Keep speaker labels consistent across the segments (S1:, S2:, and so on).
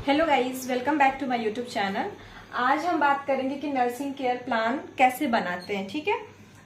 S1: Hello guys, welcome back to my YouTube channel. आज हम बात करेंगे कि नर्सिंग केयर प्लान कैसे बनाते हैं। ठीक है,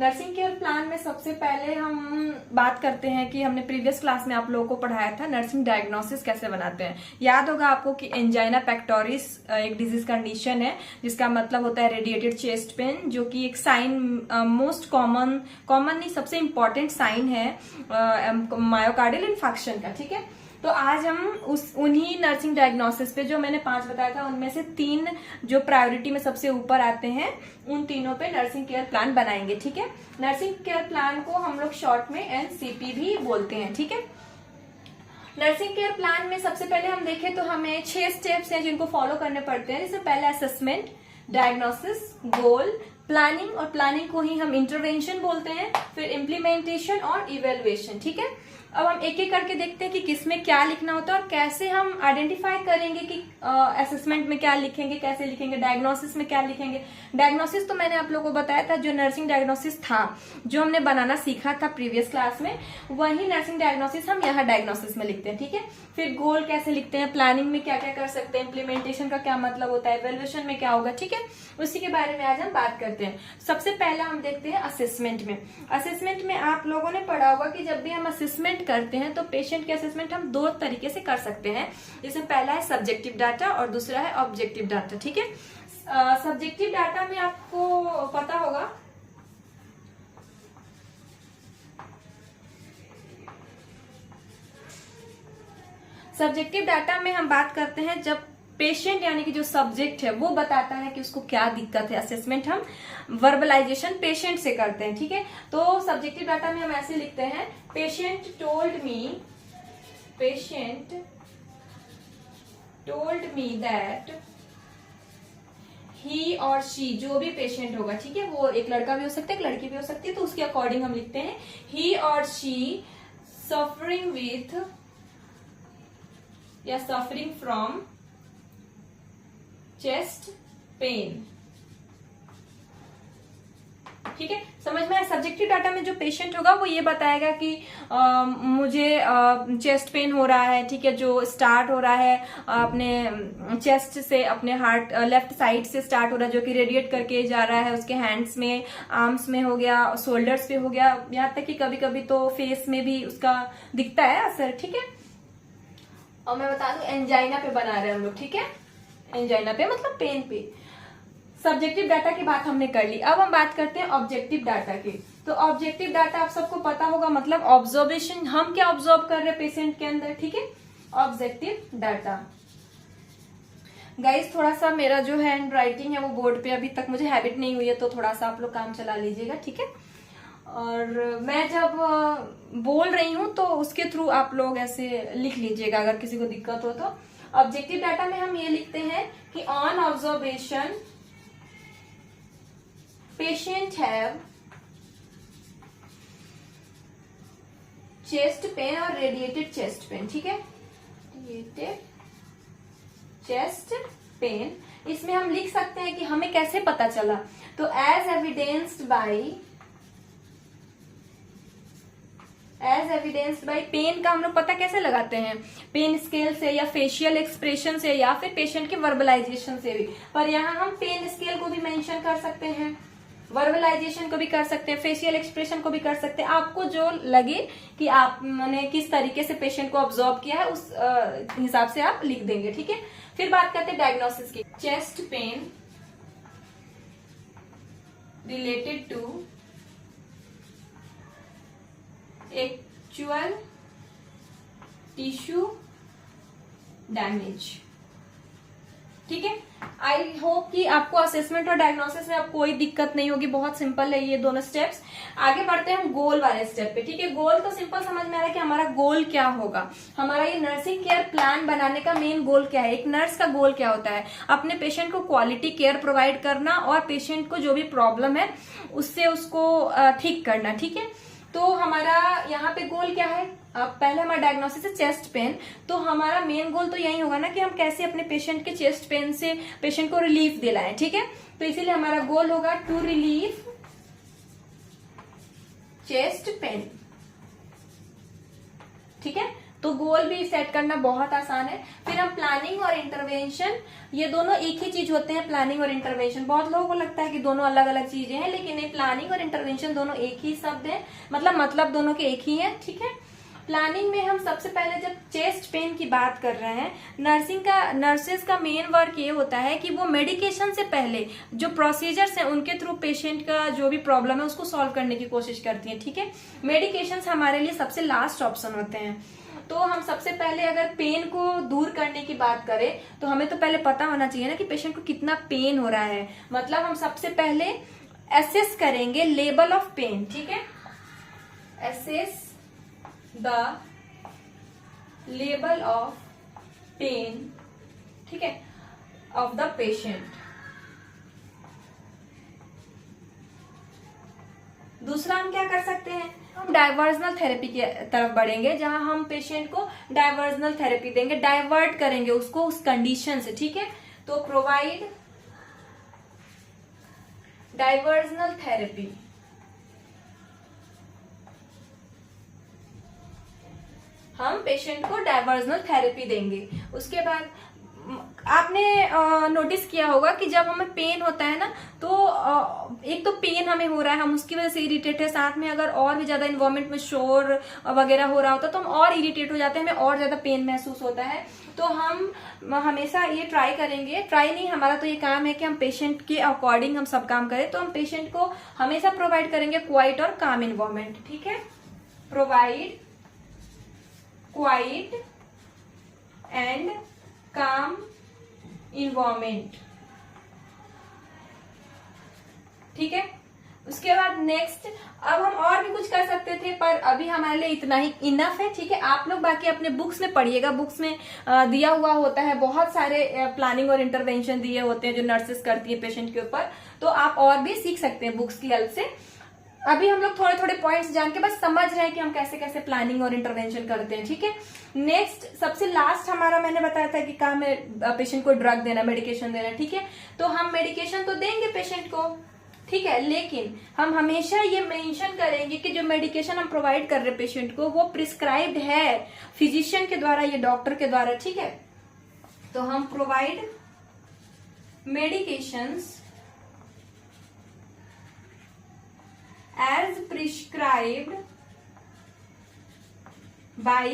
S1: नर्सिंग केयर प्लान में सबसे पहले हम बात करते हैं कि हमने प्रीवियस क्लास में आप लोगों को पढ़ाया था नर्सिंग डायग्नोसिस कैसे बनाते हैं। याद होगा आपको कि एंजाइना पेक्टोरिस एक डिजीज कंडीशन है जिसका मतलब होता है रेडिएटेड चेस्ट पेन, जो कि एक साइन मोस्ट कॉमन नहीं सबसे इंपॉर्टेंट साइन है मायोकार्डियल इन्फेक्शन का। ठीक है, तो आज हम उन्हीं नर्सिंग डायग्नोसिस पे जो मैंने 5 बताया था उनमें से 3 जो प्रायोरिटी में सबसे ऊपर आते हैं उन तीनों पे नर्सिंग केयर प्लान बनाएंगे। ठीक है, नर्सिंग केयर प्लान को हम लोग शॉर्ट में एनसीपी भी बोलते हैं। ठीक है, नर्सिंग केयर प्लान में सबसे पहले हम देखें तो हमें 6 स्टेप्स हैं जिनको फॉलो करने पड़ते हैं। जैसे पहला असेसमेंट, डायग्नोसिस, गोल, प्लानिंग, और प्लानिंग को ही हम इंटरवेंशन बोलते हैं, फिर इम्प्लीमेंटेशन और इवेल्युएशन। ठीक है, अब हम एक एक करके देखते हैं कि किसमें क्या लिखना होता है और कैसे हम आइडेंटिफाई करेंगे कि असेसमेंट में क्या लिखेंगे, कैसे लिखेंगे, डायग्नोसिस में क्या लिखेंगे। डायग्नोसिस तो मैंने आप लोगों को बताया था, जो नर्सिंग डायग्नोसिस था जो हमने बनाना सीखा था प्रीवियस क्लास में, वही नर्सिंग डायग्नोसिस हम यहाँ डायग्नोसिस में लिखते हैं। ठीक है, फिर गोल कैसे लिखते हैं, प्लानिंग में क्या क्या कर सकते हैं, इम्प्लीमेंटेशन का क्या मतलब होता है, इवैल्यूएशन में क्या होगा। ठीक है, उसी के बारे में आज हम बात करते हैं। सबसे पहला हम देखते हैं असेसमेंट में। असेसमेंट में आप लोगों ने पढ़ा होगा कि जब भी हम असेसमेंट करते हैं तो पेशेंट के असेसमेंट हम 2 तरीके से कर सकते हैं। जैसे पहला है सब्जेक्टिव डाटा और दूसरा है ऑब्जेक्टिव डाटा। ठीक है, सब्जेक्टिव डाटा में आपको पता होगा सब्जेक्टिव डाटा में हम बात करते हैं जब पेशेंट यानी कि जो सब्जेक्ट है वो बताता है कि उसको क्या दिक्कत है। असेसमेंट हम वर्बलाइजेशन पेशेंट से करते हैं। ठीक है, तो सब्जेक्टिव डाटा में हम ऐसे लिखते हैं, patient told me that he और शी, जो भी पेशेंट होगा, ठीक है, वो एक लड़का भी हो सकता है, एक लड़की भी हो सकती है, तो उसके अकॉर्डिंग हम लिखते हैं ही और शी सफरिंग विथ या सफरिंग फ्रॉम चेस्ट पेन। ठीक है, समझ में आया। सब्जेक्टिव डाटा में जो पेशेंट होगा वो ये बताएगा कि मुझे चेस्ट पेन हो रहा है। ठीक है, जो स्टार्ट हो रहा है अपने चेस्ट से, अपने हार्ट लेफ्ट साइड से स्टार्ट हो रहा है, जो कि रेडिएट करके जा रहा है उसके हैंड्स में, आर्म्स में हो गया, शोल्डर्स पे हो गया, यहाँ तक कि कभी कभी तो फेस में भी उसका दिखता है असर। ठीक है, और मैं बता दूं एंजाइना पे बना रहे हैं हम लोग। ठीक है, एंजाइना पे मतलब पेन पे। सब्जेक्टिव डाटा की बात हमने कर ली। अब हम बात करते हैं ऑब्जेक्टिव डाटा की। तो ऑब्जेक्टिव डाटा आप सबको पता होगा, मतलब ऑब्जर्वेशन, हम क्या ऑब्जर्व कर रहे हैं पेशेंट के अंदर। ठीक है, ऑब्जेक्टिव डाटा। गाइस, थोड़ा सा मेरा जो हैंड राइटिंग है वो बोर्ड पे अभी तक मुझे हैबिट नहीं हुई है, तो थोड़ा सा आप लोग काम चला लीजिएगा। ठीक है, और मैं जब बोल रही हूं तो उसके थ्रू आप लोग ऐसे लिख लीजिएगा अगर किसी को दिक्कत हो तो। ऑब्जेक्टिव डाटा में हम ये लिखते हैं कि on observation patient have chest pain और रेडिएटेड चेस्ट पेन। ठीक है, रेडिएटेड चेस्ट पेन। इसमें हम लिख सकते हैं कि हमें कैसे पता चला, तो एज एविडेंस्ड बाई पेन का हम लोग पता कैसे लगाते हैं, पेन स्केल से या फेशियल एक्सप्रेशन से या फिर पेशेंट के वर्बलाइजेशन से भी। पर यहाँ हम पेन स्केल को भी मेंशन कर सकते हैं, वर्बलाइजेशन को भी कर सकते हैं, फेशियल एक्सप्रेशन को भी कर सकते हैं। आपको जो लगे कि आपने किस तरीके से पेशेंट को ऑब्जर्व किया है उस हिसाब से आप लिख देंगे। ठीक है, फिर बात करते हैं डायग्नोसिस की। Chest pain related to actual tissue damage. ठीक है, आई होप कि आपको असेसमेंट और डायग्नोसिस में अब कोई दिक्कत नहीं होगी, बहुत सिंपल है ये दोनों स्टेप्स। आगे बढ़ते हैं हम गोल वाले स्टेप पे। ठीक है, गोल तो सिंपल समझ में आ रहा है कि हमारा गोल क्या होगा। हमारा ये नर्सिंग केयर प्लान बनाने का मेन गोल क्या है, एक नर्स का गोल क्या होता है, अपने पेशेंट को क्वालिटी केयर प्रोवाइड करना और पेशेंट को जो भी प्रॉब्लम है उससे उसको ठीक करना। ठीक है, तो हमारा यहाँ पे गोल क्या है, पहले हमारा डायग्नोसिस है चेस्ट पेन, तो हमारा मेन गोल तो यही होगा ना कि हम कैसे अपने पेशेंट के चेस्ट पेन से पेशेंट को रिलीफ दिलाएं। ठीक है, तो इसीलिए हमारा गोल होगा टू रिलीव चेस्ट पेन। ठीक है, तो गोल भी सेट करना बहुत आसान है। फिर हम प्लानिंग और इंटरवेंशन, ये दोनों एक ही चीज होते हैं, प्लानिंग और इंटरवेंशन। बहुत लोगों को लगता है कि दोनों अलग अलग चीजें हैं, लेकिन नहीं, प्लानिंग और इंटरवेंशन दोनों एक ही शब्द है, मतलब दोनों के एक ही है, ठीक है। प्लानिंग में हम सबसे पहले जब चेस्ट पेन की बात कर रहे हैं, नर्सेस का मेन वर्क ये होता है कि वो मेडिकेशन से पहले जो प्रोसीजर्स हैं उनके थ्रू पेशेंट का जो भी प्रॉब्लम है उसको सॉल्व करने की कोशिश करती है, ठीक है। मेडिकेशन हमारे लिए सबसे लास्ट ऑप्शन होते हैं। तो हम सबसे पहले अगर पेन को दूर करने की बात करें तो हमें तो पहले पता होना चाहिए ना कि पेशेंट को कितना पेन हो रहा है। मतलब हम सबसे पहले एसेस करेंगे लेवल ऑफ पेन, ठीक है। Assess the level of pain, ठीक है, ऑफ द पेशेंट। दूसरा हम क्या कर सकते हैं, हम डाइवर्जनल थेरेपी की तरफ बढ़ेंगे, जहां हम पेशेंट को डाइवर्जनल थेरेपी देंगे, डाइवर्ट करेंगे उसको उस कंडीशन से, ठीक है। तो प्रोवाइड डाइवर्जनल थेरेपी। हम पेशेंट को डाइवर्जनल थेरेपी देंगे। उसके बाद आपने नोटिस किया होगा कि जब हमें पेन होता है ना, तो एक तो पेन हमें हो रहा है, हम उसकी वजह से इरिटेट है, साथ में अगर और भी ज्यादा इन्वायरमेंट में शोर वगैरह हो रहा होता है तो हम और इरिटेट हो जाते हैं, हमें और ज्यादा पेन महसूस होता है। तो हम हमेशा ये ट्राई करेंगे, ट्राई नहीं, हमारा तो ये काम है कि हम पेशेंट के अकॉर्डिंग हम सब काम करें। तो हम पेशेंट को हमेशा प्रोवाइड करेंगे क्वाइट और काम इन्वायरमेंट, ठीक है। प्रोवाइड क्वाइट एंड काम इन्वायरमेंट, ठीक है। उसके बाद नेक्स्ट, अब हम और भी कुछ कर सकते थे पर अभी हमारे लिए इतना ही इनफ है, ठीक है। आप लोग बाकी अपने बुक्स में पढ़िएगा, बुक्स में दिया हुआ होता है, बहुत सारे प्लानिंग और इंटरवेंशन दिए होते हैं जो नर्सेस करती है पेशेंट के ऊपर, तो आप और भी सीख सकते हैं बुक्स की हेल्प से। अभी हम लोग थोड़े थोड़े पॉइंट्स जान के बस समझ रहे हैं कि हम कैसे कैसे प्लानिंग और इंटरवेंशन करते हैं, ठीक है। नेक्स्ट, सबसे लास्ट हमारा मैंने बताया था कि काम है पेशेंट को ड्रग देना, मेडिकेशन देना, ठीक है। तो हम मेडिकेशन तो देंगे पेशेंट को, ठीक है, लेकिन हम हमेशा ये मेंशन करेंगे कि जो मेडिकेशन हम प्रोवाइड कर रहे हैं पेशेंट को वो प्रिस्क्राइब्ड है फिजिशियन के द्वारा, ये डॉक्टर के द्वारा, ठीक है। तो हम provide medications as prescribed by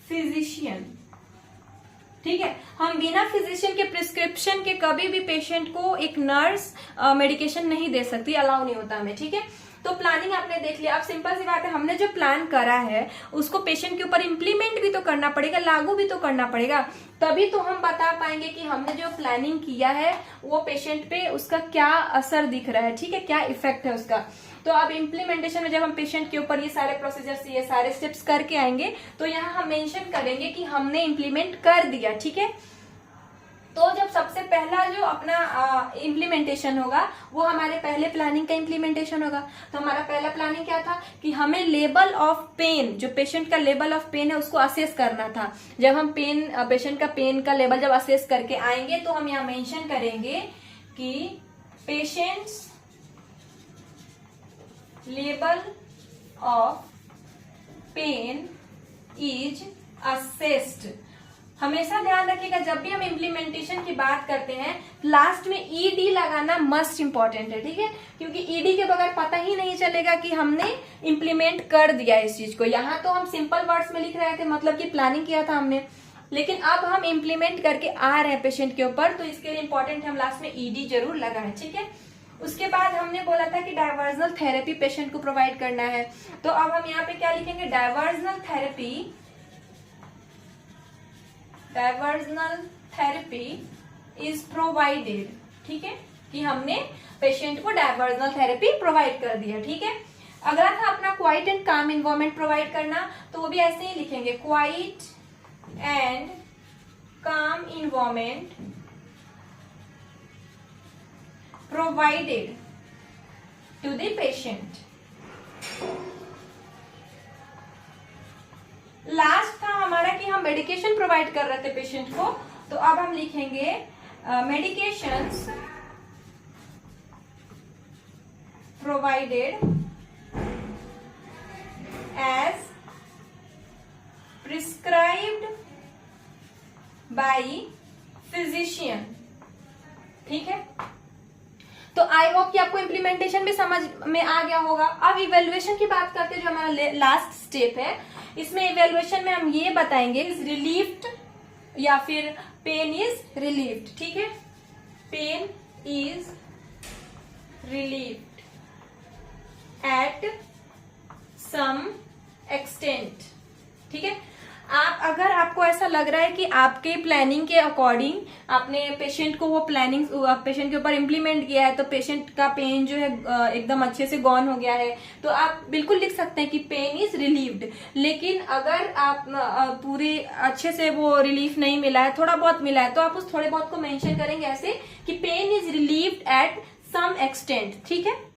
S1: physician, ठीक है। हम बिना फिजिशियन के प्रिस्क्रिप्शन के कभी भी पेशेंट को एक नर्स मेडिकेशन नहीं दे सकती, अलाउ नहीं होता हमें, ठीक है। तो प्लानिंग आपने देख लिया। अब सिंपल सी बात है, हमने जो प्लान करा है उसको पेशेंट के ऊपर इम्प्लीमेंट भी तो करना पड़ेगा, लागू भी तो करना पड़ेगा, तभी तो हम बता पाएंगे कि हमने जो प्लानिंग किया है वो पेशेंट पे उसका क्या असर दिख रहा है, ठीक है, क्या इफेक्ट है उसका। तो अब इम्प्लीमेंटेशन में जब हम पेशेंट के ऊपर ये सारे प्रोसीजर्स, ये सारे स्टेप्स करके आएंगे तो यहाँ हम मेंशन करेंगे कि हमने इम्प्लीमेंट कर दिया, ठीक है। तो जब सबसे पहला जो अपना इम्प्लीमेंटेशन होगा वो हमारे पहले प्लानिंग का इम्प्लीमेंटेशन होगा। तो हमारा पहला प्लानिंग क्या था कि हमें लेवल ऑफ पेन, जो पेशेंट का लेवल ऑफ पेन है उसको असेस करना था। जब हम पेशेंट का पेन का लेवल जब असेस करके आएंगे तो हम यहाँ मेंशन करेंगे कि patient's level of pain is assessed. हमेशा ध्यान रखिएगा जब भी हम इम्प्लीमेंटेशन की बात करते हैं लास्ट में ईडी लगाना मस्ट इंपॉर्टेंट है, ठीक है, क्योंकि ईडी के बगैर पता ही नहीं चलेगा कि हमने इम्प्लीमेंट कर दिया इस चीज को। यहाँ तो हम सिंपल वर्ड्स में लिख रहे थे, मतलब कि प्लानिंग किया था हमने, लेकिन अब हम इम्प्लीमेंट करके आ रहे हैं पेशेंट के ऊपर, तो इसके लिए इंपॉर्टेंट है हम लास्ट में ईडी जरूर लगाएं, ठीक है। उसके बाद हमने बोला था कि डाइवर्जनल थेरेपी पेशेंट को प्रोवाइड करना है, तो अब हम यहाँ पे क्या लिखेंगे, डाइवर्जनल थेरेपी इज प्रोवाइडेड, ठीक है, कि हमने पेशेंट को डाइवर्जनल थेरेपी प्रोवाइड कर दिया, ठीक है। अगला था अपना क्वाइट एंड काम इन्वायरमेंट प्रोवाइड करना, तो वो भी ऐसे ही लिखेंगे, क्वाइट एंड काम environment provided to the patient। Last था हमारा कि हम मेडिकेशन प्रोवाइड कर रहे थे पेशेंट को, तो अब हम लिखेंगे medications provided as prescribed by physician. ठीक है, तो आई होप कि आपको इम्प्लीमेंटेशन भी समझ में आ गया होगा। अब इवेल्युएशन की बात करते हैं, जो हमारा लास्ट स्टेप है। इसमें इवेल्युएशन में हम ये बताएंगे इज रिलीव्ड या फिर पेन इज रिलीव्ड। ठीक है, pain is relieved at some extent. ठीक है, अगर आपको ऐसा लग रहा है कि आपके प्लानिंग के अकॉर्डिंग आपने पेशेंट को वो प्लानिंग पेशेंट के ऊपर इम्प्लीमेंट किया है, तो पेशेंट का पेन जो है एकदम अच्छे से गॉन हो गया है, तो आप बिल्कुल लिख सकते हैं कि पेन इज रिलीव्ड। लेकिन अगर आप पूरी अच्छे से वो रिलीफ नहीं मिला है, थोड़ा बहुत मिला है, तो आप उस थोड़े बहुत को मेंशन करेंगे ऐसे कि pain is relieved at some extent. ठीक है,